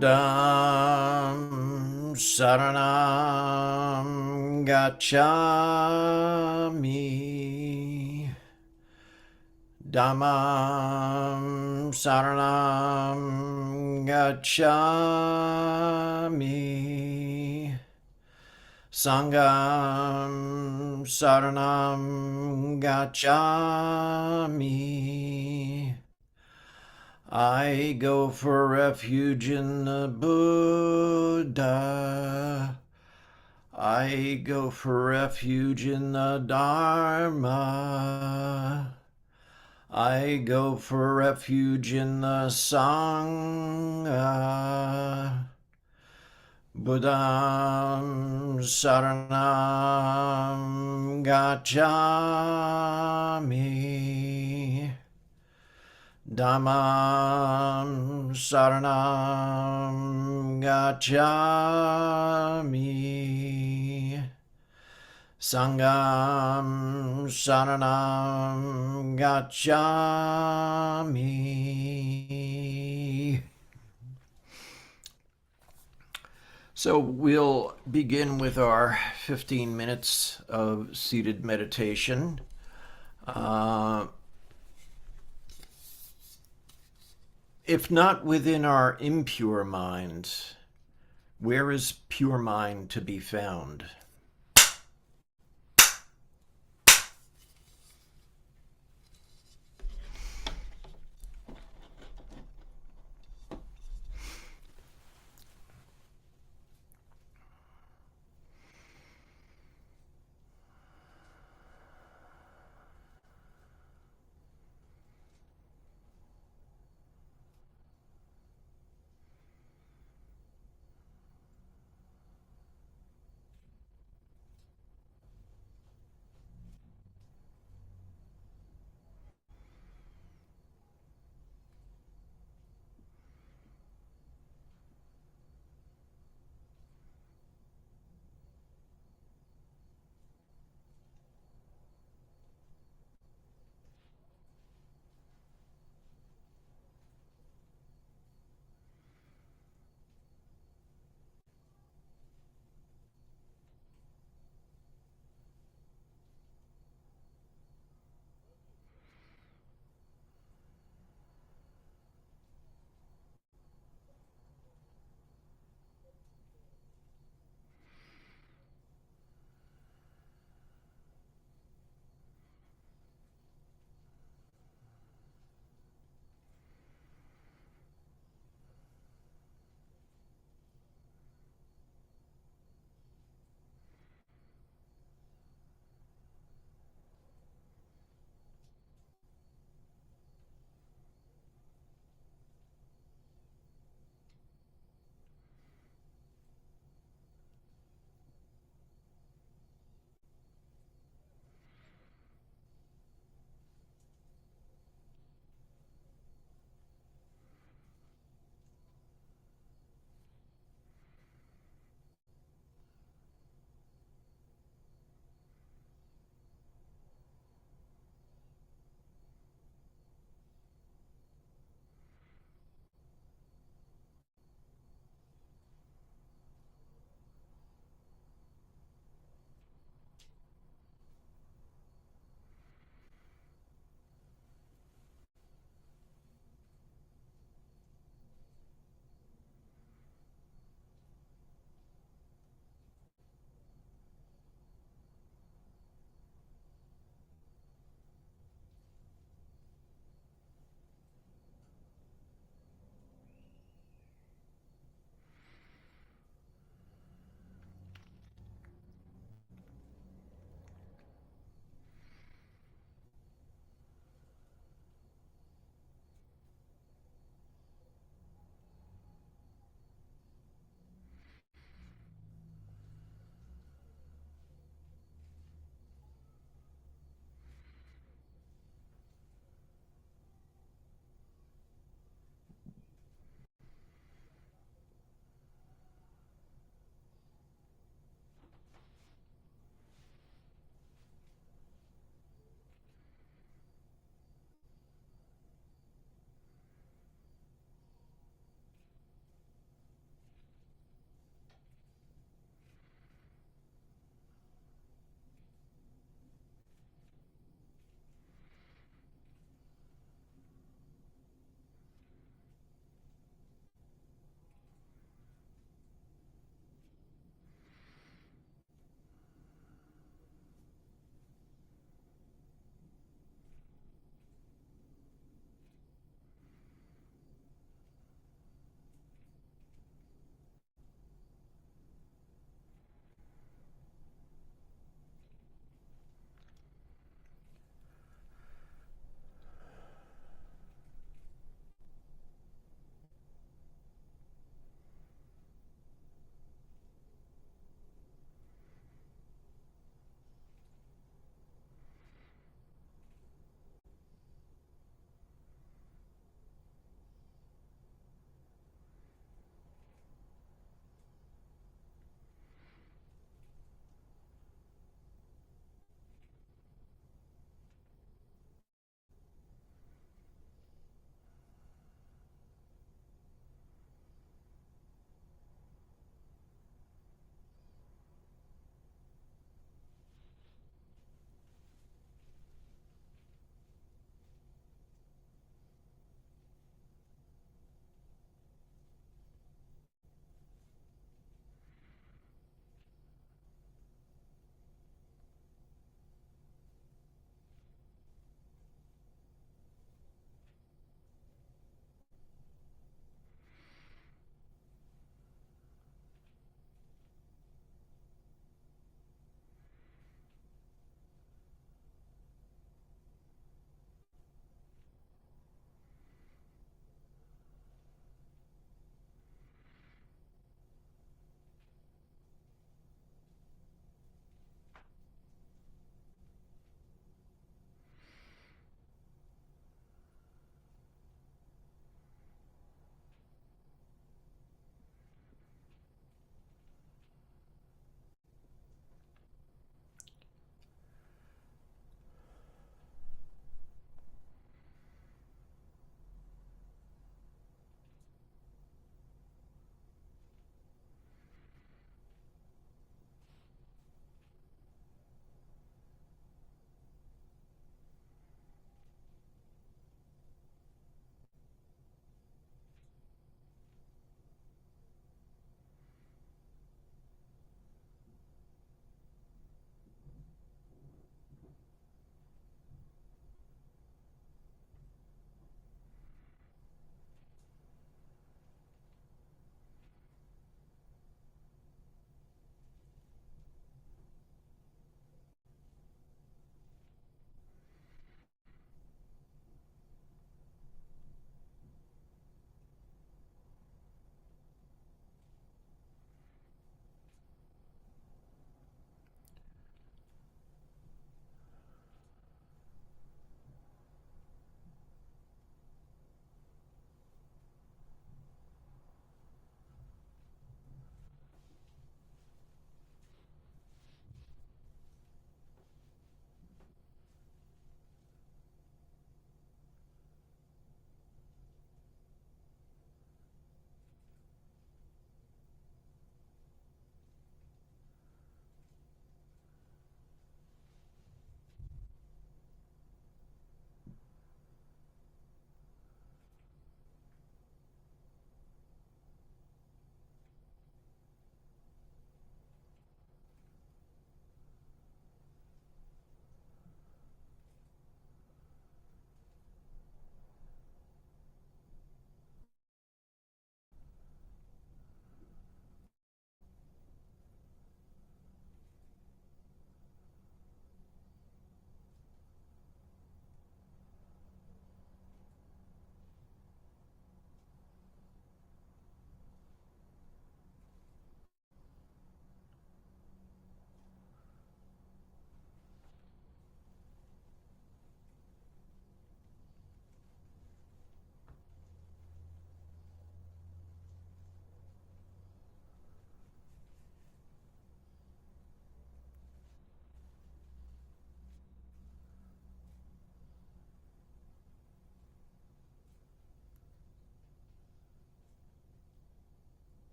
Buddham Saranam Gacchami. Dhammam Saranam Gacchami. Sangham Saranam Gacchami. I go for refuge in the Buddha. I go for refuge in the Dharma. I go for refuge in the Sangha. Buddham Saranam Gacchami. Dhammam Saranam Gacchami. Sangham Saranam Gacchami. So we'll begin with our 15 minutes of seated meditation. If not within our impure mind, where is pure mind to be found?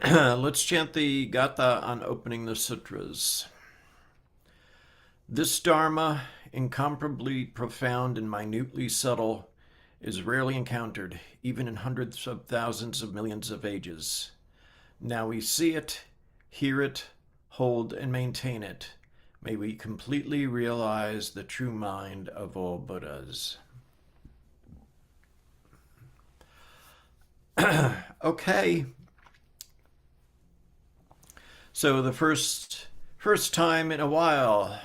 Let's chant the Gatha on opening the sutras. This Dharma, incomparably profound and minutely subtle, is rarely encountered, even in hundreds of thousands of millions of ages. Now we see it, hear it, hold and maintain it. May we completely realize the true mind of all Buddhas. Okay. So the first time in a while,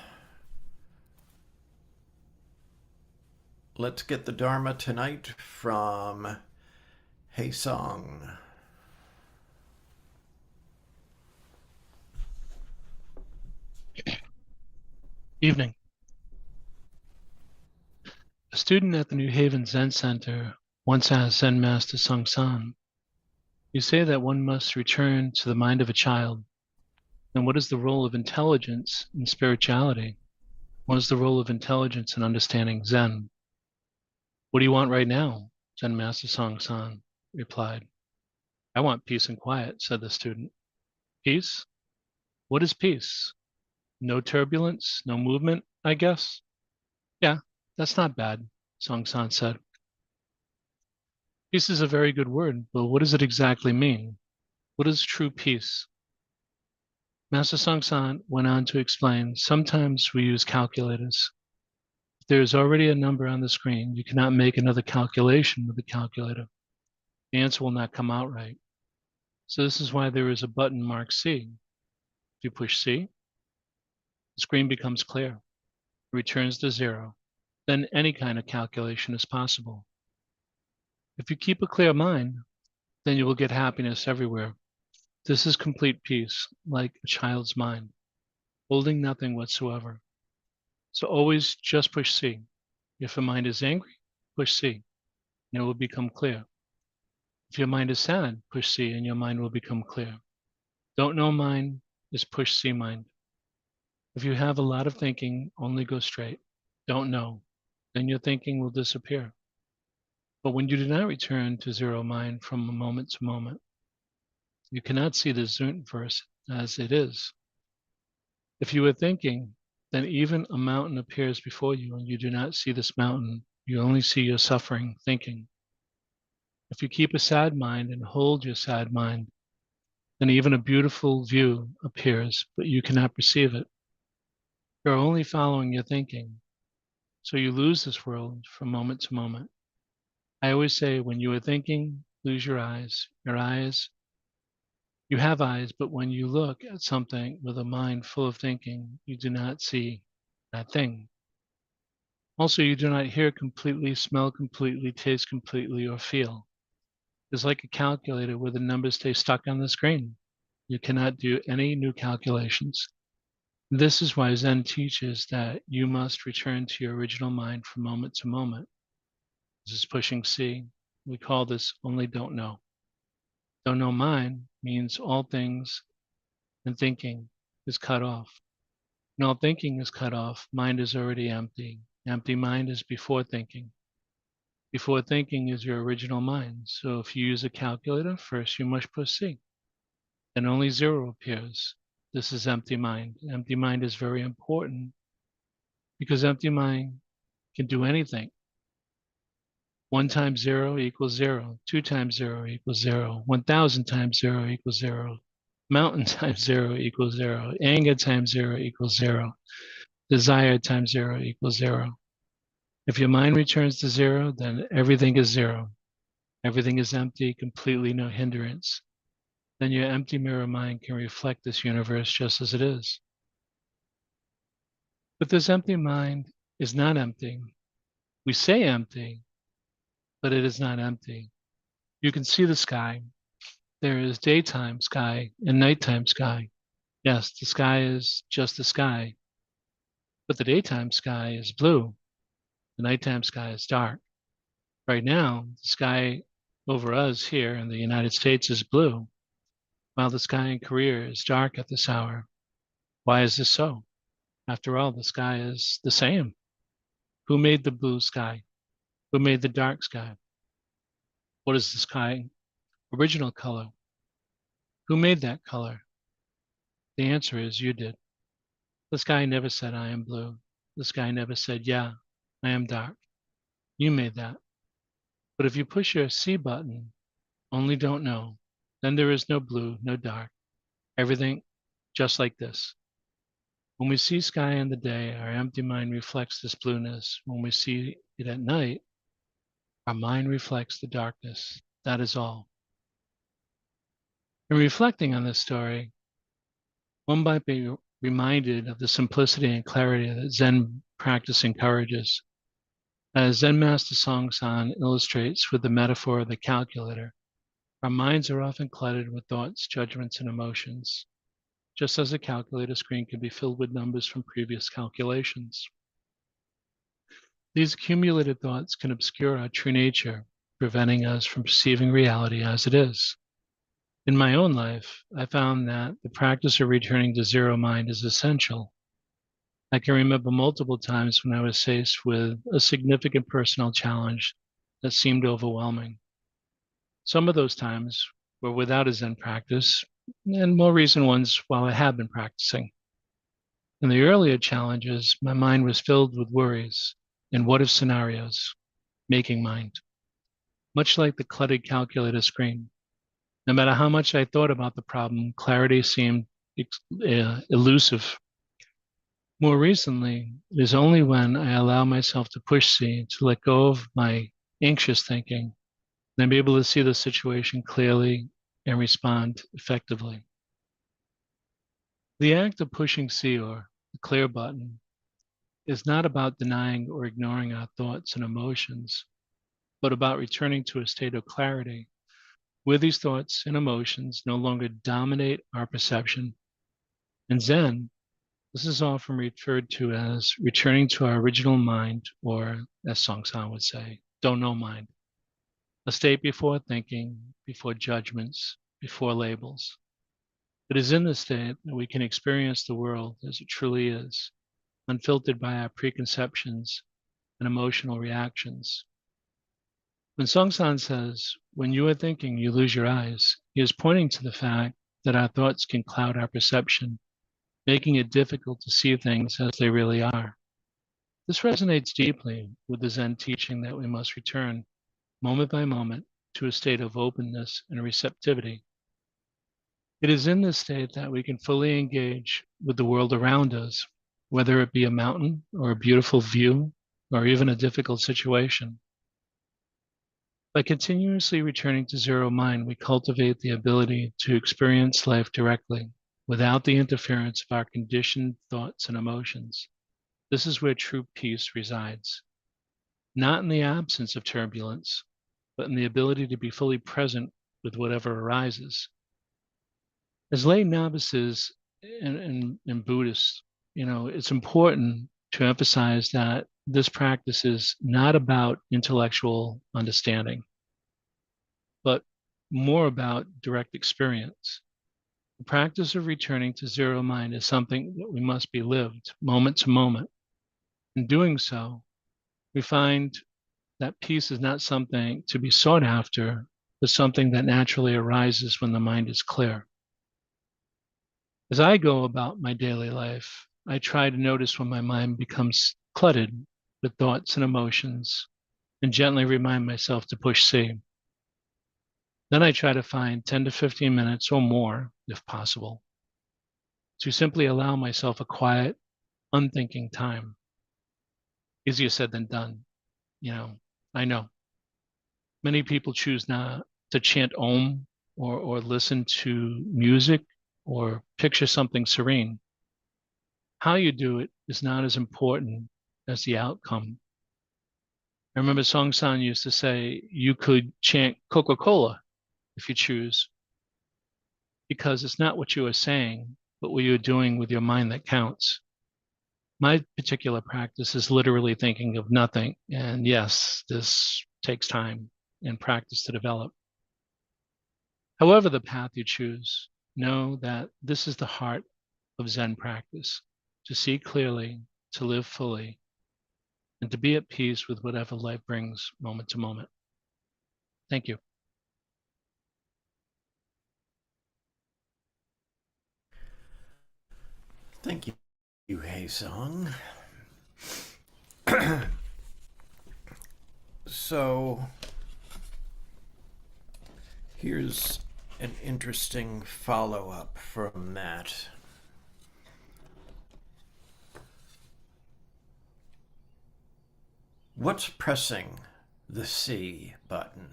let's get the Dharma tonight from Hey Song. Evening. A student at the New Haven Zen Center once asked Zen Master Sung San, "You say that one must return to the mind of a child. Then what is the role of intelligence in spirituality? What is the role of intelligence in understanding Zen?" "What do you want right now?" Zen Master Sung San replied. "I want peace and quiet," said the student. "Peace? What is peace? No turbulence, no movement, I guess?" "Yeah, that's not bad," Sung San said. "Peace is a very good word, but what does it exactly mean? What is true peace?" Master Song San went on to explain, "Sometimes we use calculators. If there is already a number on the screen, you cannot make another calculation with the calculator. The answer will not come out right. So this is why there is a button marked C. If you push C, the screen becomes clear. It returns to zero. Then any kind of calculation is possible. If you keep a clear mind, then you will get happiness everywhere. This is complete peace, like a child's mind, holding nothing whatsoever. So always just push C. If your mind is angry, push C, and it will become clear. If your mind is sad, push C, and your mind will become clear. Don't know mind is push C mind. If you have a lot of thinking, only go straight. Don't know, then your thinking will disappear. But when you do not return to zero mind from moment to moment, you cannot see the universe as it is. If you are thinking, then even a mountain appears before you and you do not see this mountain. You only see your suffering thinking. If you keep a sad mind and hold your sad mind, then even a beautiful view appears, but you cannot perceive it. You're only following your thinking, so you lose this world from moment to moment. I always say, when you are thinking, lose your eyes. You have eyes, but when you look at something with a mind full of thinking, you do not see that thing. Also, you do not hear completely, smell completely, taste completely, or feel. It's like a calculator where the numbers stay stuck on the screen. You cannot do any new calculations. This is why Zen teaches that you must return to your original mind from moment to moment. This is pushing C. We call this only don't know. Don't know mind means all things and thinking is cut off. When all thinking is cut off, mind is already empty. Empty mind is before thinking. Before thinking is your original mind. So if you use a calculator, first you must push C. Then only zero appears. This is empty mind. Empty mind is very important because empty mind can do anything. 1 times 0 equals 0. 2 times 0 equals 0. 1,000 times 0 equals 0. Mountain times 0 equals 0. Anger times 0 equals 0. Desire times 0 equals 0. If your mind returns to 0, then everything is 0. Everything is empty, completely no hindrance. Then your empty mirror mind can reflect this universe just as it is. But this empty mind is not empty. We say empty, but it is not empty. You can see the sky. There is daytime sky and nighttime sky. Yes, the sky is just the sky, but the daytime sky is blue. The nighttime sky is dark. Right now, the sky over us here in the United States is blue, while the sky in Korea is dark at this hour. Why is this so? After all, the sky is the same. Who made the blue sky? Who made the dark sky? What is the sky original color? Who made that color? The answer is you did. The sky never said, I am blue. The sky never said, yeah, I am dark. You made that. But if you push your C button, only don't know, then there is no blue, no dark. Everything just like this. When we see sky in the day, our empty mind reflects this blueness. When we see it at night, our mind reflects the darkness. That is all. In reflecting on this story, one might be reminded of the simplicity and clarity that Zen practice encourages. As Zen Master Song San illustrates with the metaphor of the calculator, our minds are often cluttered with thoughts, judgments, and emotions, just as a calculator screen can be filled with numbers from previous calculations. These accumulated thoughts can obscure our true nature, preventing us from perceiving reality as it is. In my own life, I found that the practice of returning to zero mind is essential. I can remember multiple times when I was faced with a significant personal challenge that seemed overwhelming. Some of those times were without a Zen practice, and more recent ones while I have been practicing. In the earlier challenges, my mind was filled with worries and what if scenarios, making mind, much like the cluttered calculator screen. No matter how much I thought about the problem, clarity seemed elusive. More recently, it is only when I allow myself to push C, to let go of my anxious thinking, that I'm able to see the situation clearly and respond effectively. The act of pushing C, or the clear button, is not about denying or ignoring our thoughts and emotions, but about returning to a state of clarity where these thoughts and emotions no longer dominate our perception. In Zen, this is often referred to as returning to our original mind, or as Song San would say, don't know mind, a state before thinking, before judgments, before labels. It is in this state that we can experience the world as it truly is, unfiltered by our preconceptions and emotional reactions. When Song San says, when you are thinking, you lose your eyes, he is pointing to the fact that our thoughts can cloud our perception, making it difficult to see things as they really are. This resonates deeply with the Zen teaching that we must return, moment by moment, to a state of openness and receptivity. It is in this state that we can fully engage with the world around us, whether it be a mountain or a beautiful view or even a difficult situation. By continuously returning to zero mind, we cultivate the ability to experience life directly without the interference of our conditioned thoughts and emotions. This is where true peace resides, not in the absence of turbulence, but in the ability to be fully present with whatever arises. As lay novices and Buddhists, it's important to emphasize that this practice is not about intellectual understanding, but more about direct experience. The practice of returning to zero mind is something that we must be lived moment to moment. In doing so, we find that peace is not something to be sought after, but something that naturally arises when the mind is clear. As I go about my daily life, I try to notice when my mind becomes cluttered with thoughts and emotions and gently remind myself to push C. Then I try to find 10 to 15 minutes or more, if possible, to simply allow myself a quiet, unthinking time. Easier said than done, you know, I know. Many people choose not to chant Om or listen to music or picture something serene. How you do it is not as important as the outcome. I remember Song San used to say, you could chant Coca-Cola if you choose, because it's not what you are saying, but what you're doing with your mind that counts. My particular practice is literally thinking of nothing. And yes, this takes time and practice to develop. However, the path you choose, know that this is the heart of Zen practice, to see clearly, to live fully, and to be at peace with whatever life brings moment to moment. Thank you. Thank you, Haesung. So, here's an interesting follow up from that. What's pressing the C button?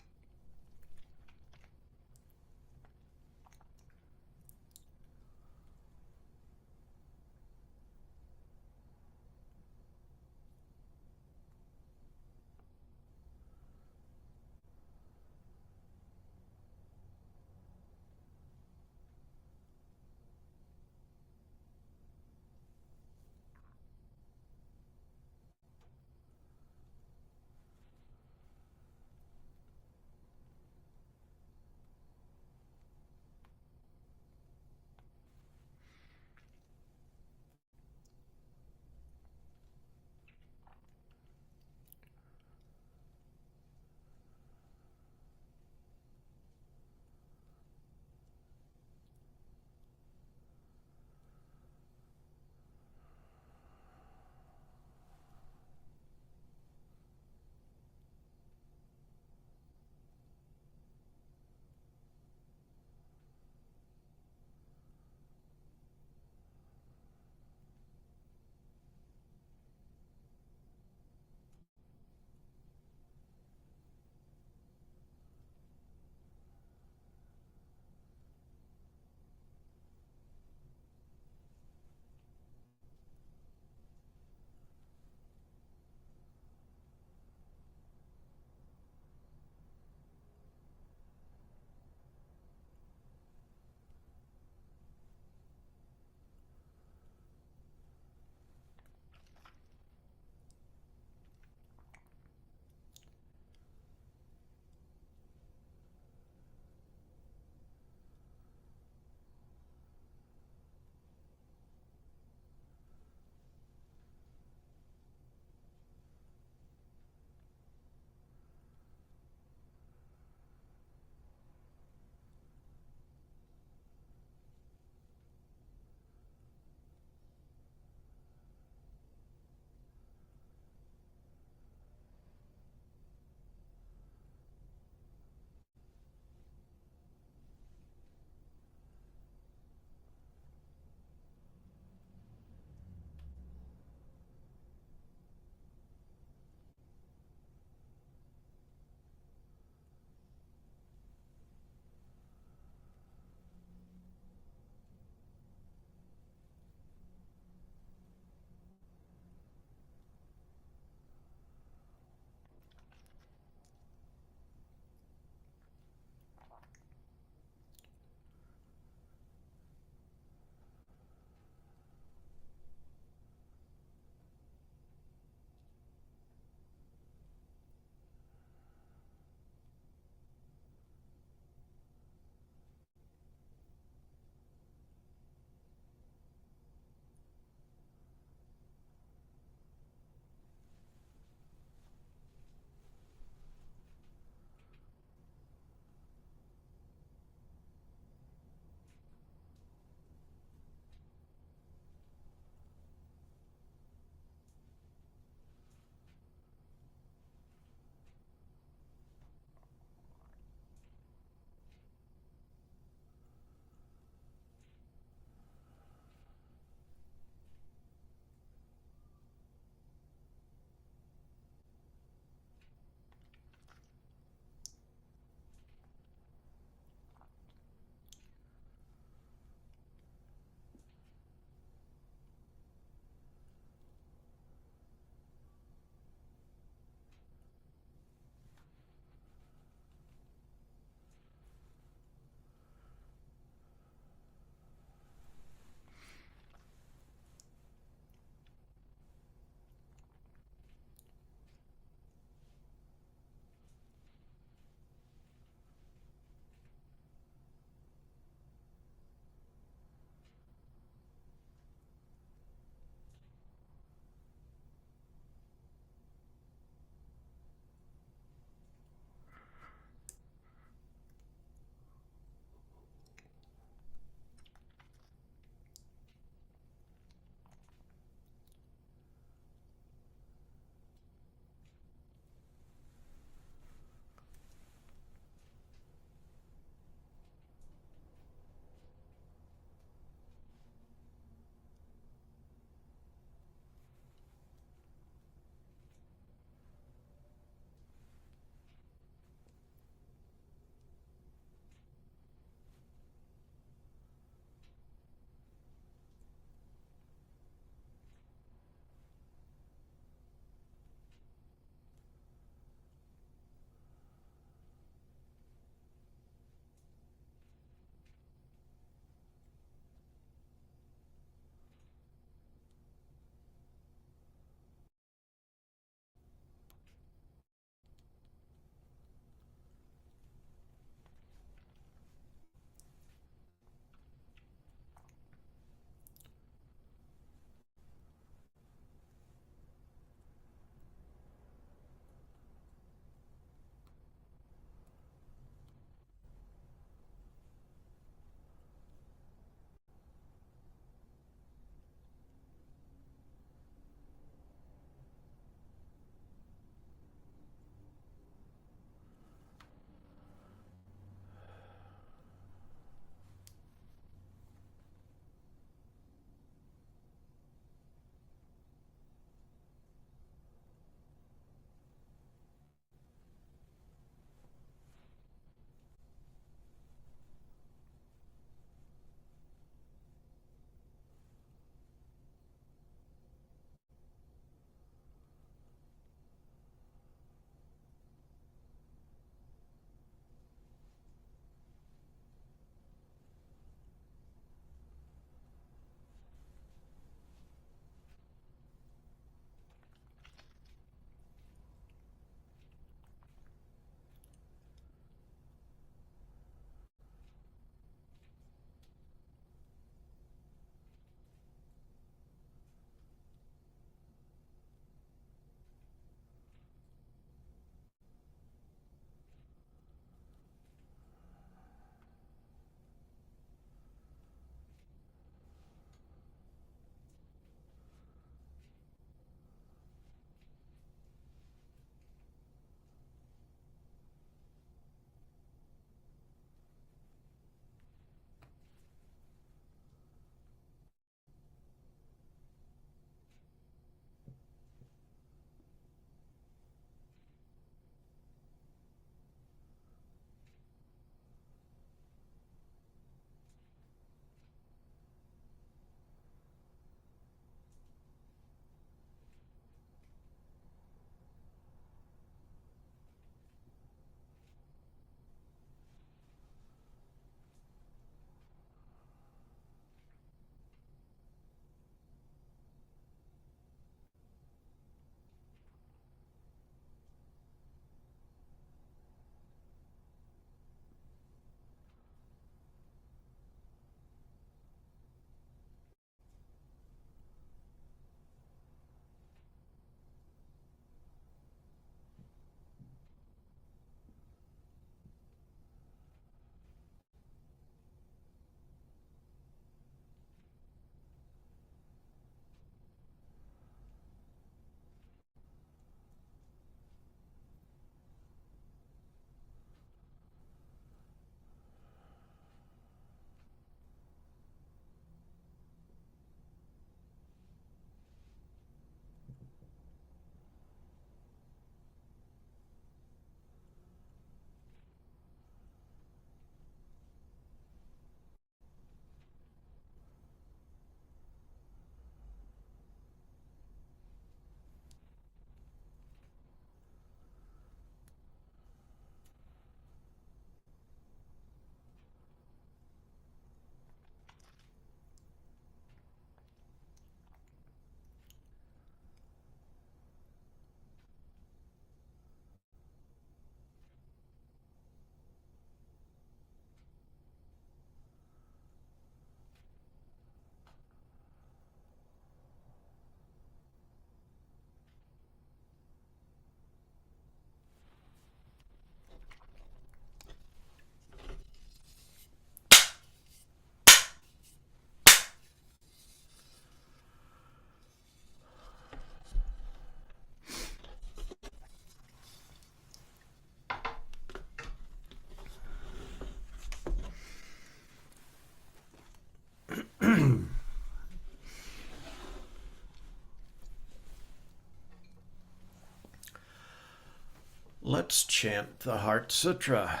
Let's chant the Heart Sutra.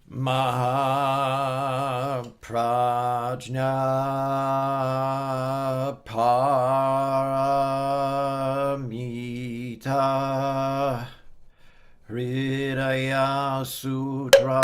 Mahaprajna Paramita Hridaya Sutra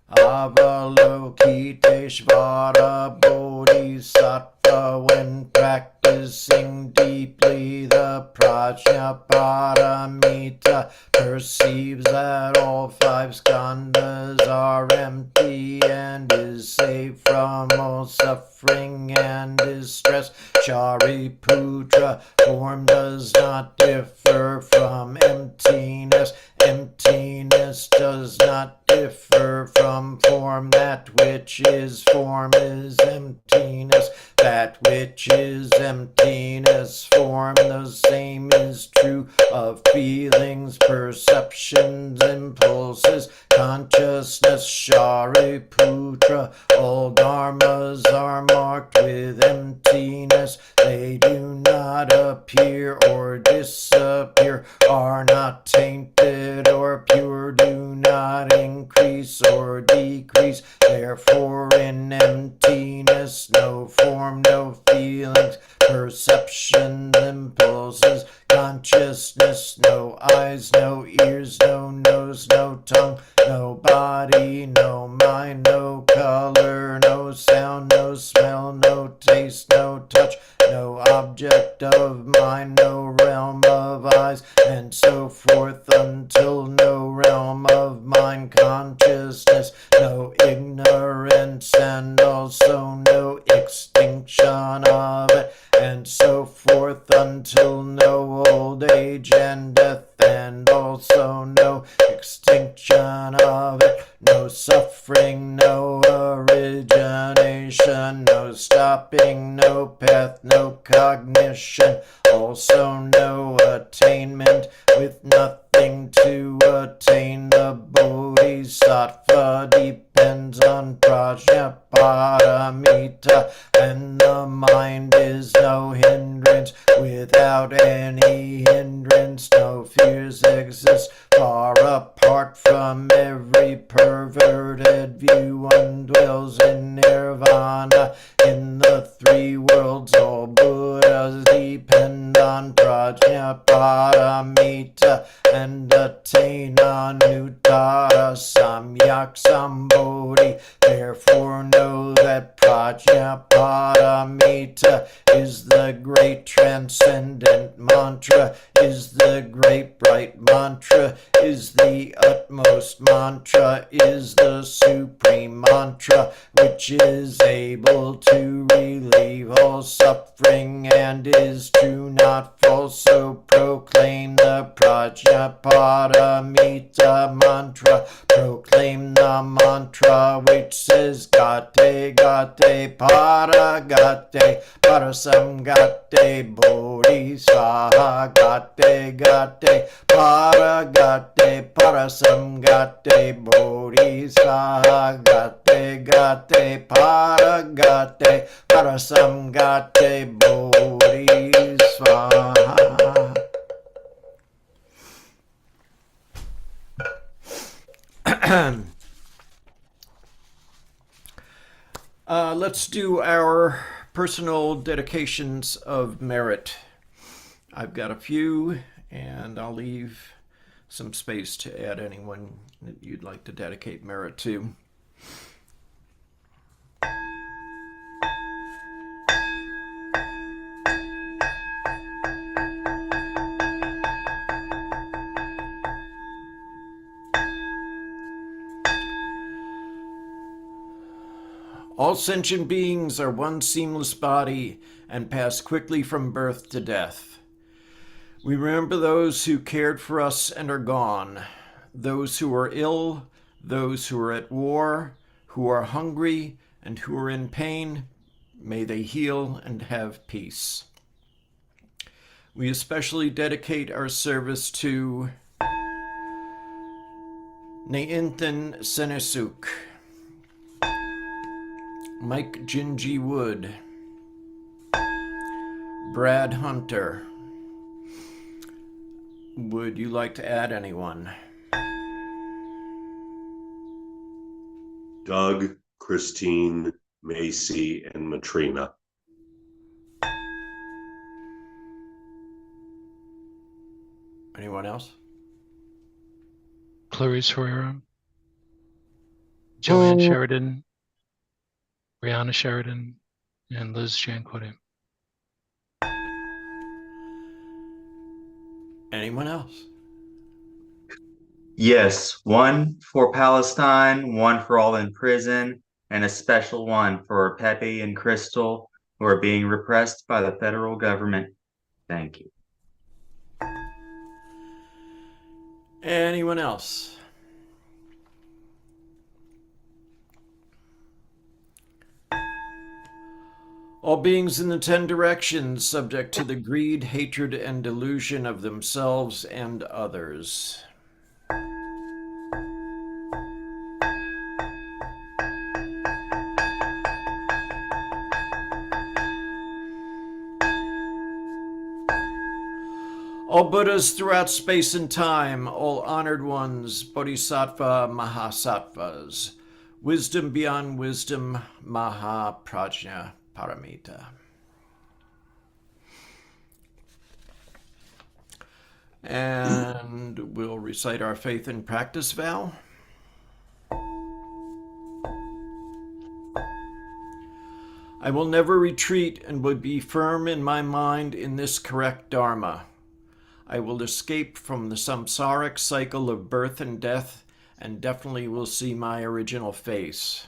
Avalokiteshvara Bodhisattva, when practicing deeply the Prajna Paramita, perceives that all five skandhas are empty and is saved from all suffering and distress. Shariputra, form does not differ from emptiness. Emptiness does not differ from form. That which is form is emptiness. That which is emptiness, form. The same is true of feelings, perceptions, impulses, consciousness. Shariputra, all dharmas are marked with emptiness. They do not appear or disappear, are not tainted or pure, do not increase or decrease. Therefore in emptiness, no form, no feelings, perceptions, impulses, consciousness, no eyes, no ears, no nose, no tongue, no body, no mind, no color, no sound, no smell, no taste, no touch, no object of mind, no realm of eyes, and so forth until no realm of mind consciousness, no ignorance, and also no extinction of it, and so forth until no old age and death, and also no extinction of it, no suffering, no origination, no stopping, no path, no cognition, also no attainment, with nothing to attain. The Bodhisattva depends on Prajna Paramita, and the mind is no hindrance. Without any hindrance, no fears exist. Far apart from every perverted view, one dwells in nirvana. In the three worlds, all Buddhas depend on Prajna Paramita and attain Anuttara Samyak Sambodhi. Therefore know that Prajna Paramita is the great transcendent mantra, is the great bright mantra, is the utmost mantra, is the supreme mantra, which is able to relieve all suffering and is true, not false. So proclaim the Prajna Paramita mantra. Proclaim the mantra which says Gate Gate Para Gate Parasamgate Bodhi Swaha. Gate Gate Para Gate Parasamgate Bodhi Swaha. Gate Gate Para Gate Parasamgate Bodhi Swaha. Let's do our personal dedications of merit. I've got a few, and I'll leave some space to add anyone that you'd like to dedicate merit to. All sentient beings are one seamless body and pass quickly from birth to death. We remember those who cared for us and are gone, those who are ill, those who are at war, who are hungry, and who are in pain. May they heal and have peace. We especially dedicate our service to Nainthan Senesuk, Mike Gingy Wood, Brad Hunter. Would you like to add anyone? Doug, Christine, Macy, and Matrina. Anyone else? Clarice Herrera, Joanne Sheridan, Brianna Sheridan, and Liz Giancotti. Anyone else? Yes, one for Palestine, one for all in prison, and a special one for Pepe and Crystal, who are being repressed by the federal government. Thank you. Anyone else? All beings in the 10 directions, subject to the greed, hatred, and delusion of themselves and others. All Buddhas throughout space and time, all honored ones, Bodhisattva Mahasattvas, wisdom beyond wisdom, Mahaprajna Paramita. And we'll recite our faith and practice vow. I will never retreat and would be firm in my mind in this correct Dharma. I will escape from the samsaric cycle of birth and death and definitely will see my original face.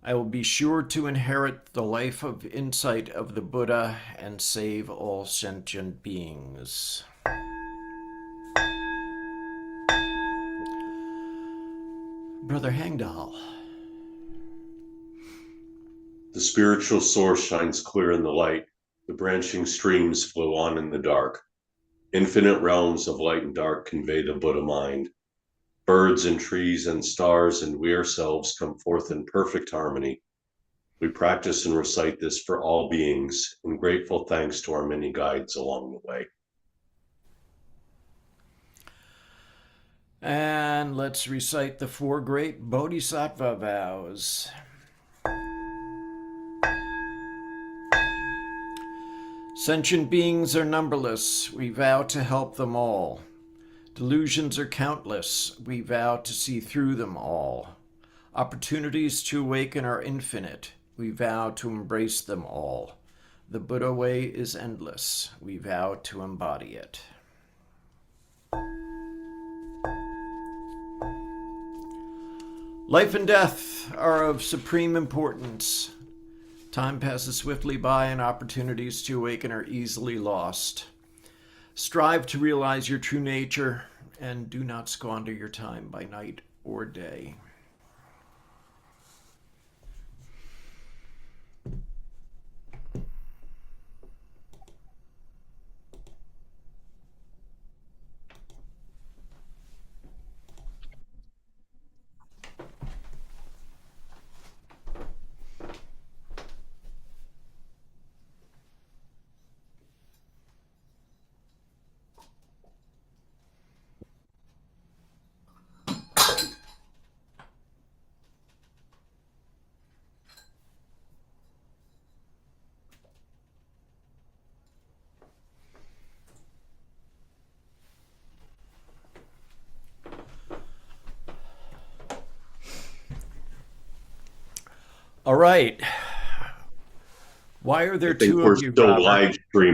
I will be sure to inherit the life of insight of the Buddha and save all sentient beings. Brother Hangdal. The spiritual source shines clear in the light. The branching streams flow on in the dark. Infinite realms of light and dark convey the Buddha mind. Birds and trees and stars and we ourselves come forth in perfect harmony. We practice and recite this for all beings, in grateful thanks to our many guides along the way. And let's recite the 4 great Bodhisattva vows. Sentient beings are numberless. We vow to help them all. Delusions are countless. We vow to see through them all. Opportunities to awaken are infinite. We vow to embrace them all. The Buddha way is endless. We vow to embody it. Life and death are of supreme importance. Time passes swiftly by and opportunities to awaken are easily lost. Strive to realize your true nature and do not squander your time by night or day. All right. Why are there I think two we're of you, still Robert? live streaming.